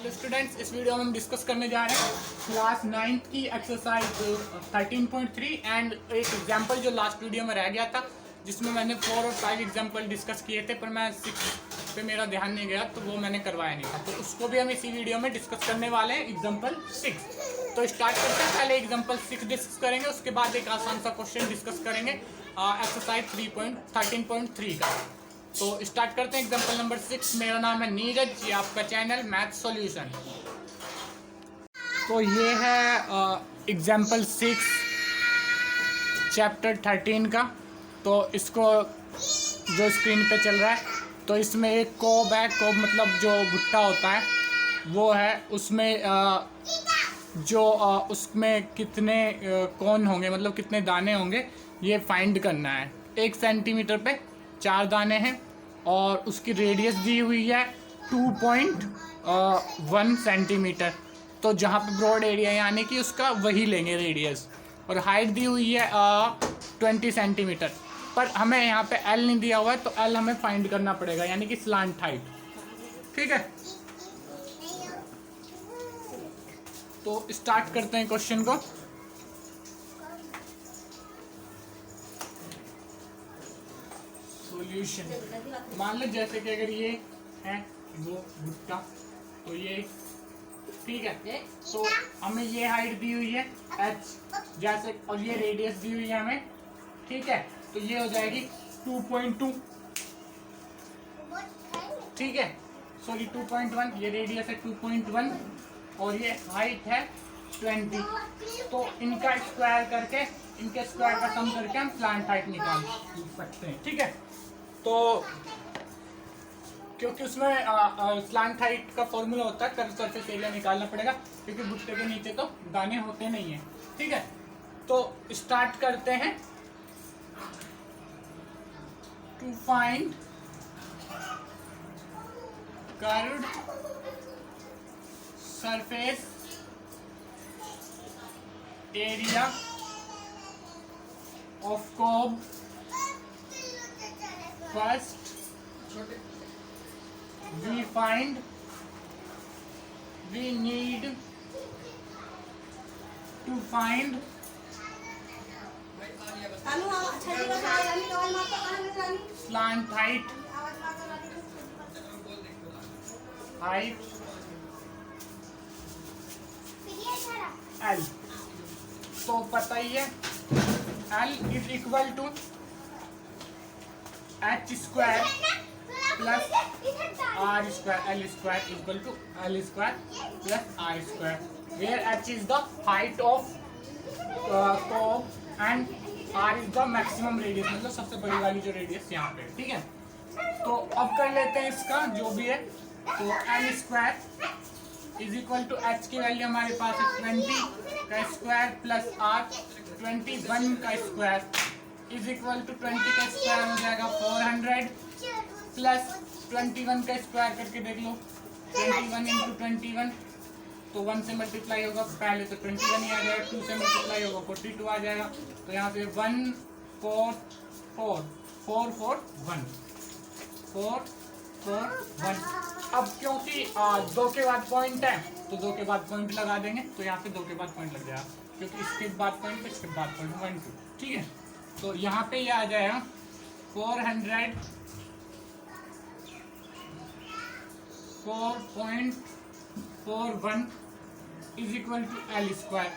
तो स्टूडेंट्स, इस वीडियो में हम डिस्कस करने जा रहे हैं क्लास 9th की एक्सरसाइज 13.3 एंड एक एग्जांपल जो लास्ट वीडियो में रह गया था, जिसमें मैंने 4 और 5 एग्जांपल डिस्कस किए थे, पर मैं 6 पे मेरा ध्यान नहीं गया, तो वो मैंने करवाया नहीं था। तो उसको भी हम इसी वीडियो में डिस्कस करने वाले हैं, एग्जाम्पल 6। तो स्टार्ट करते हैं। पहले एग्जाम्पल 6 डिस्कस करेंगे, उसके बाद एक आसान सा क्वेश्चन डिस्कस करेंगे एक्सरसाइज 13.3 का। तो स्टार्ट करते हैं एग्जांपल नंबर 6। मेरा नाम है नीरज, ये आपका चैनल मैथ सॉल्यूशन। तो ये है एग्जांपल 6 चैप्टर 13 का। तो इसको जो स्क्रीन पे चल रहा है, तो इसमें एक कोब है। कोब मतलब जो भुट्टा होता है वो है। उसमें उसमें कितने कौन होंगे, मतलब कितने दाने होंगे, ये फाइंड करना है। 1 सेंटीमीटर पे 4 दाने हैं और उसकी रेडियस दी हुई है 2.1 सेंटीमीटर। तो जहाँ पे ब्रॉड एरिया यानी कि उसका वही लेंगे रेडियस। और हाइट दी हुई है 20 सेंटीमीटर। पर हमें यहाँ पे एल नहीं दिया हुआ है, तो एल हमें फाइंड करना पड़ेगा, यानी कि स्लांट हाइट। ठीक है, तो स्टार्ट करते हैं क्वेश्चन को। सॉल्यूशन मान लो जैसे कि अगर ये है वो भुट्टा, तो ये ठीक है। तो हमें ये हाइट दी हुई है h जैसे, और ये रेडियस दी हुई है हमें। ठीक है, तो ये हो जाएगी 2.2। ठीक है, सॉरी 2.1। ये रेडियस है 2.1 और ये हाइट है 20। तो इनका स्क्वायर करके, इनके स्क्वायर का सम करके हम स्लांट हाइट निकाल सकते हैं। ठीक है, तो क्योंकि उसमें स्लांट हाइट का फॉर्मूला होता है, कर्व सरफेस एरिया निकालना पड़ेगा, क्योंकि भुट्टे के नीचे तो दाने होते नहीं है। ठीक है, तो स्टार्ट करते हैं। To find curved surface area of cob, first we need to find slant height L। तो पता ही है L is equal to h square plus r square. L square equal to L square plus r square, where h is the height of cob and r is the maximum radius, मतलब सबसे बड़ी वाली जो radius यहाँ पे। ठीक है, तो अब कर लेते हैं इसका जो भी है। तो L square is equal to h की वैल्यू हमारे पास है 20 का स्क्वायर प्लस r 21 का स्क्वायर इज इक्वल टू 20 का स्क्वायर हो जाएगा 400 प्लस 21 का स्क्वायर करके देख लो, 21 इंटू 21, तो 1 से मल्टीप्लाई होगा पहले, तो 21 ही आ जाएगा। 2 से मल्टीप्लाई होगा 42 आ जाएगा। तो यहाँ पे 1 4 4 4 4 1 4 4 1। अब क्योंकि 2 के बाद पॉइंट है, तो 2 के बाद पॉइंट लगा देंगे, तो यहाँ पे 2 के बाद पॉइंट लग जाएगा, क्योंकि इसके बाद पॉइंट, इसके बाद पॉइंट 1 2। ठीक है, तो यहाँ पे ये आ जाएगा 404.41 is equal to L square.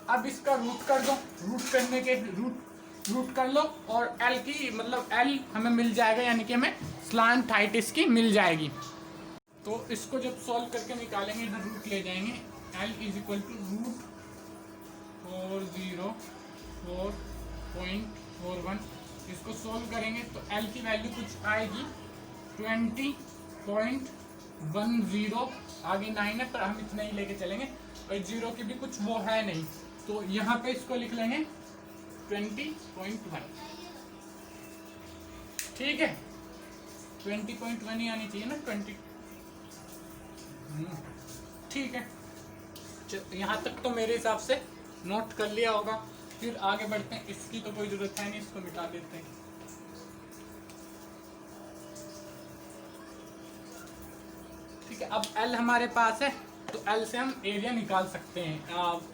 अब इसका रूट कर दो, रूट करने के रूट कर लो, और L की मतलब L हमें मिल जाएगा, यानी कि हमें स्लांट हाइट इसकी मिल जाएगी। तो इसको जब सॉल्व करके निकालेंगे, इधर रूट ले जाएंगे। L is equal to root 404.41। इसको सोल्व करेंगे तो L की वैल्यू कुछ आएगी 20.10। आगे 9 है, पर हम इतना ही लेके चलेंगे, और 0 की भी कुछ वो है नहीं, तो यहाँ पे इसको लिख लेंगे 20.1। ठीक है, 20.1 ही आनी चाहिए ना, 20। ठीक है, यहाँ तक तो मेरे हिसाब से नोट कर लिया होगा। फिर आगे बढ़ते हैं। इसकी तो कोई जरूरत है नहीं, इसको मिटा देते हैं। ठीक है, अब L हमारे पास है, तो L से हम एरिया निकाल सकते हैं,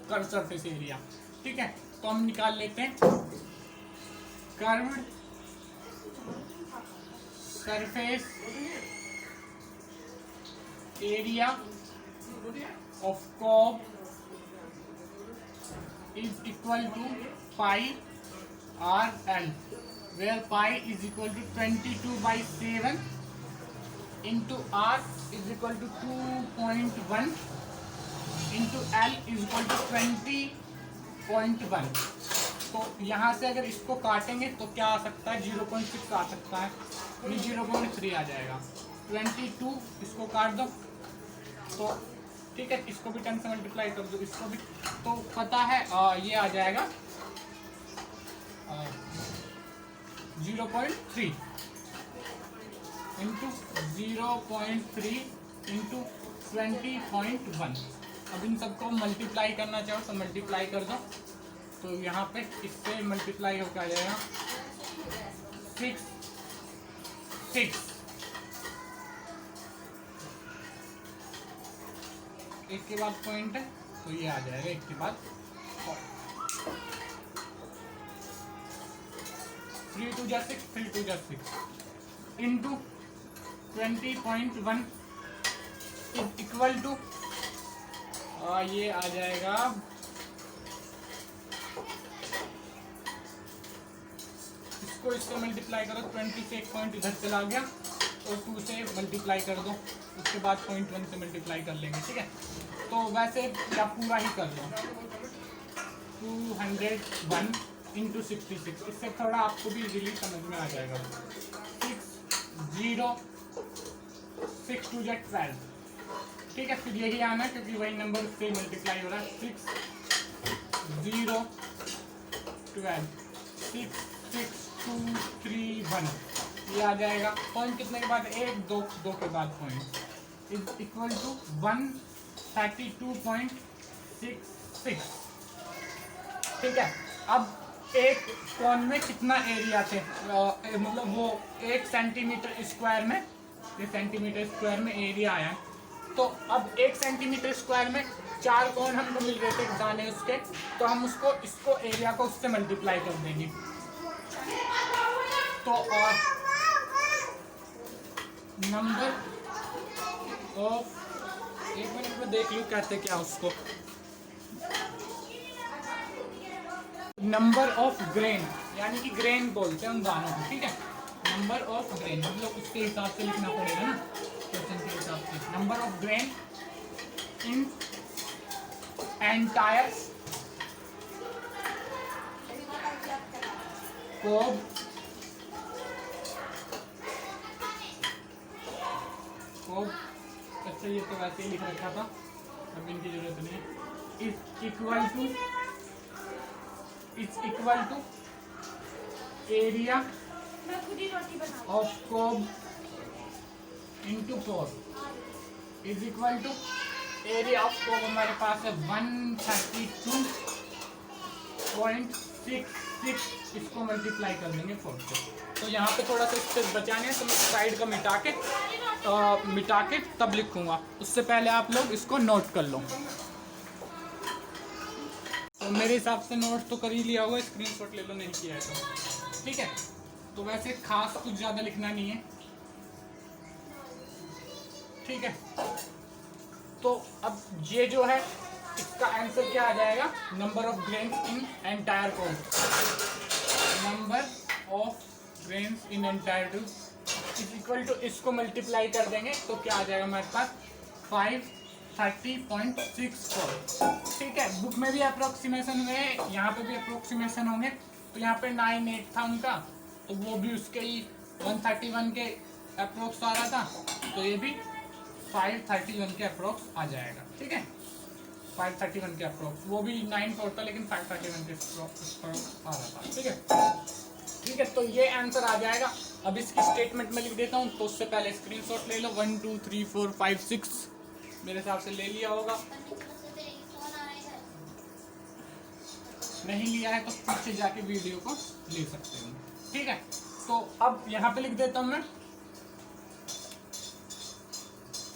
कर्व सरफेस एरिया। ठीक है, तो हम निकाल लेते हैं curved surface area of curve is equal to pi r L, where pi is equal to 22/7 into r is equal to 2.1 into L is equal to 20.1। तो यहाँ से अगर इसको काटेंगे तो क्या आ सकता है, 0.6 आ सकता है, 0.3 आ जाएगा। 22 इसको काट दो तो ठीक है, इसको भी 10 से मल्टीप्लाई कर दो, इसको भी, तो पता है ये आ जाएगा 0.3 इंटू 0.3 इंटू 20.1। अब इन सबको मल्टीप्लाई करना चाहो तो मल्टीप्लाई कर दो, तो यहाँ पे इससे मल्टीप्लाई होकर आ जाएगा 6 एक के बाद पॉइंट है तो ये आ जाएगा, एक के बाद 3 2 जा 6 3 2 जा 6 इंटू 20.1 इज इक्वल टू ये आ जाएगा इसको इससे मल्टीप्लाई करो, 20 से एक पॉइंट इधर चला गया और 2 से मल्टीप्लाई कर दो, उसके बाद 0.1 से मल्टीप्लाई कर लेंगे। ठीक है, तो वैसे या पूरा ही कर लो 201 इंटू 66, इससे थोड़ा आपको भी इजीली समझ में आ जाएगा। 6 0 6 2 जा 12। ठीक है, फिर यही आना क्योंकि वही नंबर से मल्टीप्लाई हो रहा है। 6 0 12 6 6 2 3 1 ये आ जाएगा। पॉइंट कितने के बाद, 1 2 2 के बाद पॉइंट इज इक्वल टू 132.66। ठीक है, अब एक कॉन में कितना एरिया थे, मतलब वो 1 सेंटीमीटर स्क्वायर में, ये सेंटीमीटर स्क्वायर में एरिया आया, तो अब 1 सेंटीमीटर स्क्वायर में 4 कॉन हमको मिल रहे थे दाने उसके, तो हम उसको इसको एरिया को उससे मल्टीप्लाई कर देंगे। तो नंबर ऑफ, एक मिनट में देख लूँ कहते क्या उसको, नंबर ऑफ ग्रेन, यानी कि ग्रेन बोलते हैं उन दानों को। ठीक है, नंबर ऑफ ग्रेन मतलब उसके हिसाब से लिखना पड़ेगा ना, क्वेश्चन के हिसाब से। Number of grain in entire cob अच्छा, ये तो वैसे ही लिख रखा था, अब इनकी जरूरत नहीं है। Is equal to area of cob into cob is equal to area of cob हमारे पास है 132.66, इसको मल्टीप्लाई कर देंगे 4 से। तो यहाँ पे थोड़ा सा स्पेस बचाने है तो मैं साइड का मिटा के तब लिखूंगा, उससे पहले आप लोग इसको नोट कर लो। तो मेरे हिसाब से नोट तो कर ही लिया होगा, स्क्रीनशॉट ले लो नहीं किया है तो। ठीक है, तो वैसे खास कुछ ज़्यादा लिखना नहीं है। ठीक है, तो अब ये जो है इसका आंसर क्या आ जाएगा, number of grains in entire cob, number of grains in entire cob is equal to, इसको मल्टीप्लाई कर देंगे तो क्या आ जाएगा हमारे पास 530.64। ठीक है, बुक में भी अप्रोक्सीमेशन हुए, यहाँ पे भी अप्रोक्सीमेशन होंगे, तो यहाँ पे 98 था उनका, तो वो भी उसके ही 131 के अप्रोक्स आ रहा था, तो ये भी 531 के अप्रोक्स आ जाएगा। ठीक है, 531 के अप्रोक्स, वो भी 94 था लेकिन 531 के अप्रोक्स आ रहा था। ठीक है, ठीक है, तो ये आंसर आ जाएगा। अब इसकी स्टेटमेंट में लिख देता हूँ, तो उससे पहले स्क्रीनशॉट ले लो। 1 2 3 4 5 6 मेरे हिसाब से ले लिया होगा, नहीं लिया है तो पीछे जाके वीडियो को ले सकते हो। ठीक है, तो अब यहाँ पे लिख देता हूँ मैं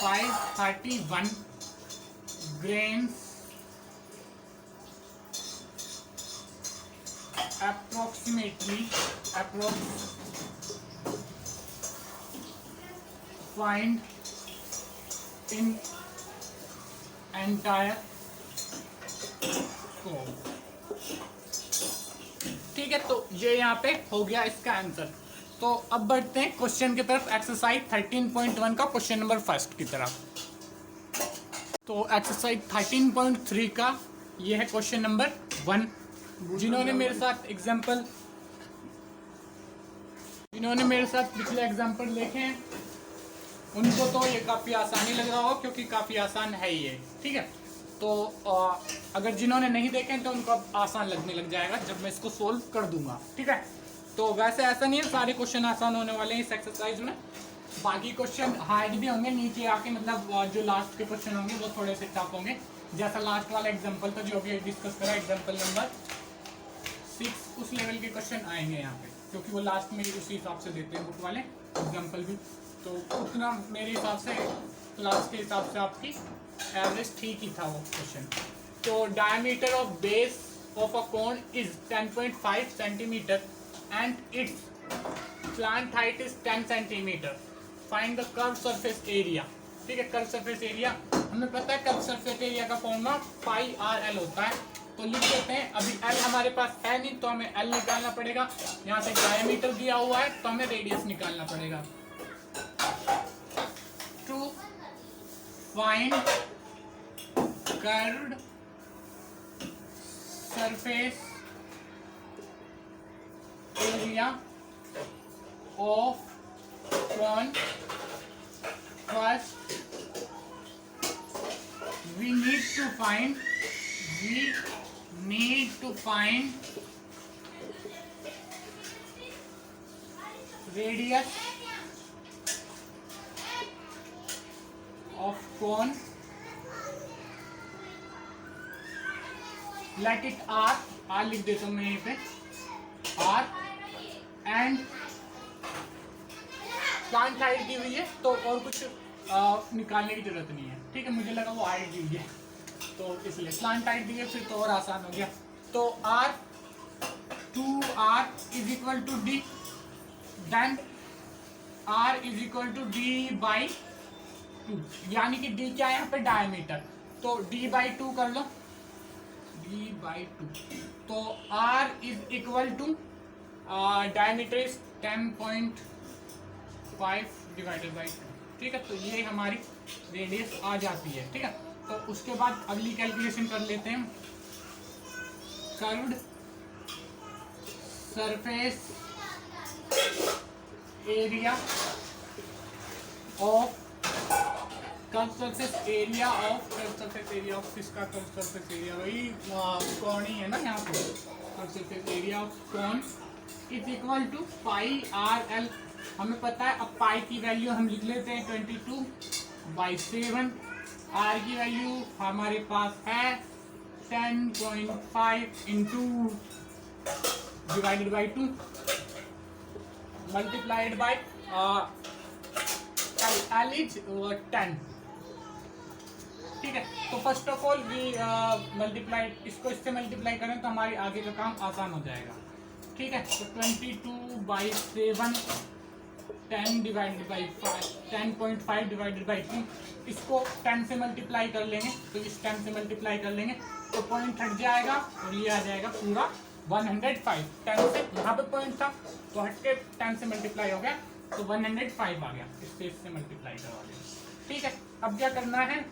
531 grains approximately find in entire comb। ठीक है, तो ये यहाँ पे हो गया इसका आंसर। तो अब बढ़ते हैं क्वेश्चन की तरफ, एक्सरसाइज 13.1 का क्वेश्चन नंबर फर्स्ट की तरफ। तो एक्सरसाइज 13.3 का ये है क्वेश्चन नंबर 1। जिन्होंने मेरे साथ पिछले एग्जाम्पल देखे हैं उनको तो ये काफ़ी आसानी लग रहा हो, क्योंकि काफ़ी आसान है ये। ठीक है, तो अगर जिन्होंने नहीं देखे तो उनको अब आसान लगने लग जाएगा जब मैं इसको सोल्व कर दूंगा। ठीक है, तो वैसे ऐसा नहीं है सारे क्वेश्चन आसान होने वाले हैं इस एक्सरसाइज में। बाकी क्वेश्चन हार्ड भी होंगे नीचे आके, मतलब जो लास्ट के क्वेश्चन होंगे वो थोड़े से टफ होंगे, जैसा लास्ट वाला एग्जाम्पल था जो अभी डिस्कस करा, एग्जाम्पल नंबर 6, उस लेवल के क्वेश्चन आएंगे यहाँ पे, क्योंकि वो लास्ट में उसी हिसाब से देते हैं बुक वाले एग्जाम्पल भी। तो उतना मेरे हिसाब से क्लास के हिसाब से आपकी एवरेज ठीक ही था वो क्वेश्चन। तो diameter of base of a cone is 10.5 centimetre and it's plant height is 10 centimetre. Find the curve surface area. ठीक है, कर्व सरफेस एरिया हमें पता है, कर्व सरफेस एरिया का फॉर्मूला पाई आर एल होता है, तो लिख देते हैं। अभी एल हमारे पास है नहीं तो हमें एल निकालना पड़ेगा। यहाँ से डायमीटर दिया हुआ है तो हमें रेडियस निकालना पड़ेगा। To find curved surface area of cone, first we need to find radius of cone, let it r लिख देता हूँ मैं यहीं पे r, एंड प्लांट हाइट दी हुई है तो और कुछ निकालने की जरूरत नहीं है। ठीक है, मुझे लगा वो हाइट दी हुई है तो इसलिए प्लांट हाइट दी है, फिर तो और आसान हो गया। तो r 2r is equal to D, then r is equal to D by 2, यानी कि d क्या है यहाँ पे डायमीटर, तो d बाई 2 कर लो, d बाई 2। तो r is equal to diameter is 10.5 divided by 2। ठीक है, तो ये हमारी रेडियस आ जाती है। ठीक है, तो उसके बाद अगली कैलकुलेशन कर लेते हैं। कर्व्ड सरफेस एरिया ऑफ किसका कर्व सरफेस एरिया, वही कौन ही है ना यहाँ पे, curve surface area of cone is equal to pi R L. हमें पता है, अब पाई की वैल्यू हम लिख लेते हैं 22/7, आर की वैल्यू हमारे पास है 10.5 into divided by 2 multiplied by L is 10। ठीक है, तो first of all we multiply, इसको इससे मल्टीप्लाई करें तो हमारी आगे का काम आसान हो जाएगा। ठीक है, तो 22/7 10 डिवाइडेड बाई 10.5 डिवाइडेड बाई 2, इसको 10 से मल्टीप्लाई कर लेंगे, तो इस 10 से मल्टीप्लाई कर लेंगे तो पॉइंट हट जाएगा और ये आ जाएगा पूरा 105। 10 से यहाँ पे पॉइंट था तो हट के 10 से मल्टीप्लाई हो गया तो 105 आ गया, इससे मल्टीप्लाई करवा देंगे। ठीक है, अब क्या करना है,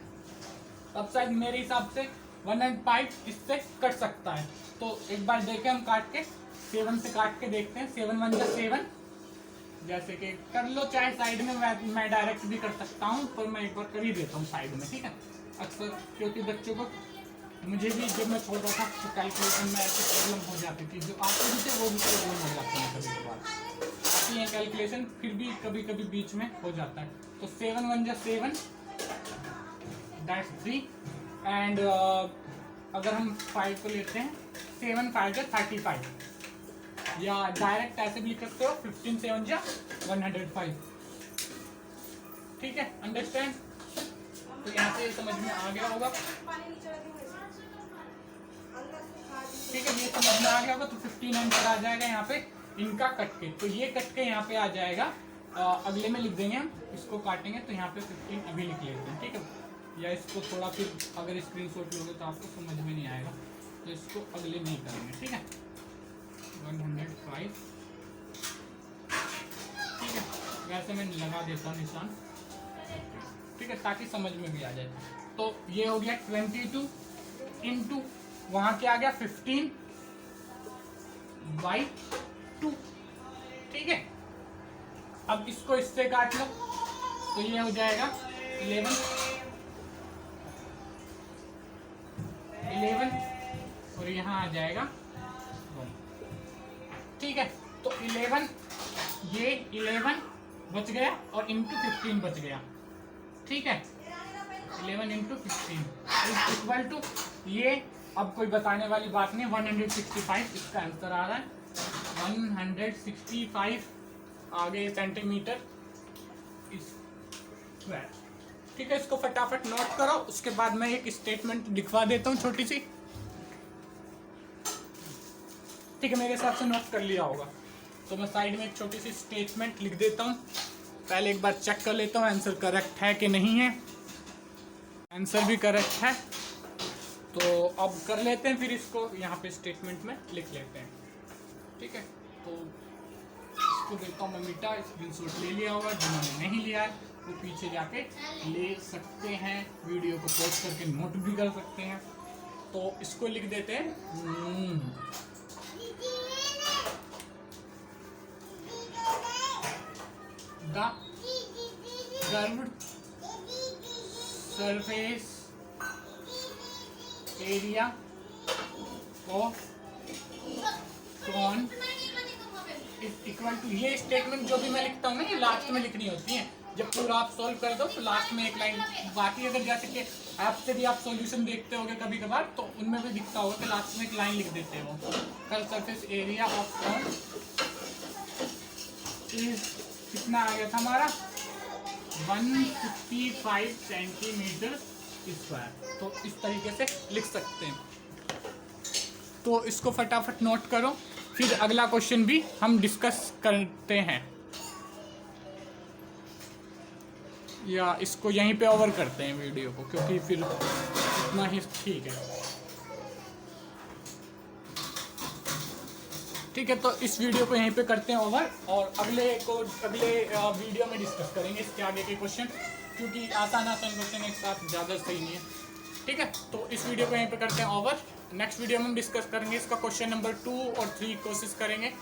अब शायद मेरे हिसाब से 105 इससे कट सकता है, तो एक बार देखें हम काट के, 7 से काट के देखते हैं। 7 1 जा 7, जैसे कि कर लो, चाहे साइड में मैं डायरेक्ट भी कर सकता हूँ, पर मैं एक बार कर ही देता हूँ साइड में। ठीक है, अक्सर क्योंकि बच्चों को, मुझे भी जब मैं छोटा था तो कैलकुलेशन में ऐसी प्रॉब्लम हो जाती थी, जो आते भी थे वो भी प्रॉब्लम हो जाती है कभी कभार, आती है कैलकुलेशन, फिर भी कभी कभी बीच में हो जाता है। तो 7 1 जा 7, दैट्स 3, एंड अगर हम 5 को लेते हैं, 7 5 जा 35, या डायरेक्ट ऐसे भी लिख सकते हो 15 7 जा 105। ठीक है, अंडरस्टैंड। तो यहाँ से ये समझ में आ गया होगा। ठीक है, ये समझ में आ गया होगा। तो 15 आंसर आ जाएगा यहाँ पे इनका कट के। तो ये कट के यहाँ पे आ जाएगा, अगले में लिख देंगे हम, इसको काटेंगे तो यहाँ पे 15 अभी लिख लेते हैं। ठीक है, या इसको थोड़ा फिर अगर स्क्रीनशॉट लोगे तो आपको समझ में नहीं आएगा, तो इसको अगले में ही करेंगे। ठीक है, 105। ठीक है, वैसे मैं लगा देता हूँ निशान। ठीक है, ताकि समझ में भी आ जाए। तो ये हो गया 22 इंटू वहां क्या आ गया 15/2। ठीक है, अब इसको इससे काट लो तो ये हो जाएगा 11 और यहाँ आ जाएगा 1। ठीक है, तो 11 ये 11 बच गया और इंटू 15 बच गया। ठीक है, 11 इंटू 15 इक्वल टू ये, अब कोई बताने वाली बात नहीं, 165 इसका आंसर आ रहा है। 165 आगे सेंटीमीटर स्क्वायर। ठीक है, इसको फटाफट नोट करो, उसके बाद मैं एक स्टेटमेंट लिखवा देता हूँ छोटी सी। ठीक है, मेरे हिसाब से नोट कर लिया होगा, तो मैं साइड में एक छोटी सी स्टेटमेंट लिख देता हूँ। पहले एक बार चेक कर लेता हूँ आंसर करेक्ट है कि नहीं है। आंसर भी करेक्ट है, तो अब कर लेते हैं, फिर इसको यहाँ पे स्टेटमेंट में लिख लेते हैं। ठीक है, तो इसको देता हूँ मैं मिटा। स्क्रीनशॉट ले लिया होगा, जिन्होंने नहीं लिया है वो पीछे जाके ले सकते हैं, वीडियो को पॉज करके नोट भी कर सकते हैं। तो इसको लिख देते हैं the curved surface area of cone is equal to, ये स्टेटमेंट जो भी मैं लिखता हूँ ना ये लास्ट में लिखनी होती है। जब पूरा आप सॉल्व कर दो तो लास्ट में एक लाइन, बाकी अगर जैसे कि आपसे भी आप सॉल्यूशन देखते होगे कभी कभार, तो उनमें भी दिखता होगा कि लास्ट में एक लाइन लिख देते हो, curve surface area of cone is, कितना आ गया था हमारा 155 सेंटीमीटर स्क्वायर। तो इस तरीके से लिख सकते हैं। तो इसको फटाफट नोट करो, फिर अगला क्वेश्चन भी हम डिस्कस करते हैं, या इसको यहीं पे ओवर करते हैं वीडियो को, क्योंकि फिर इतना ही ठीक है। ठीक है, तो इस वीडियो को यहीं पे करते हैं ओवर, और अगले वीडियो में डिस्कस करेंगे इसके आगे के क्वेश्चन, क्योंकि आसान क्वेश्चन एक साथ ज़्यादा सही नहीं है। ठीक है, तो इस वीडियो को यहीं पे करते हैं ओवर। नेक्स्ट वीडियो में हम डिस्कस करेंगे इसका क्वेश्चन नंबर 2 और 3 कोशिश करेंगे।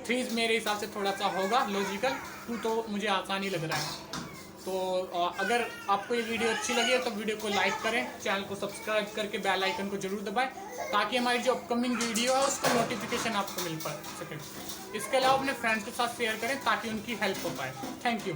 3 मेरे हिसाब से थोड़ा सा होगा लॉजिकल, 2 तो मुझे आसान ही लग रहा है। तो अगर आपको ये वीडियो अच्छी लगी है तो वीडियो को लाइक करें, चैनल को सब्सक्राइब करके बेल आइकन को जरूर दबाएं, ताकि हमारी जो अपकमिंग वीडियो है उसका नोटिफिकेशन आपको मिल सके। इसके अलावा अपने फ्रेंड्स के साथ शेयर करें ताकि उनकी हेल्प हो पाए। Thank you.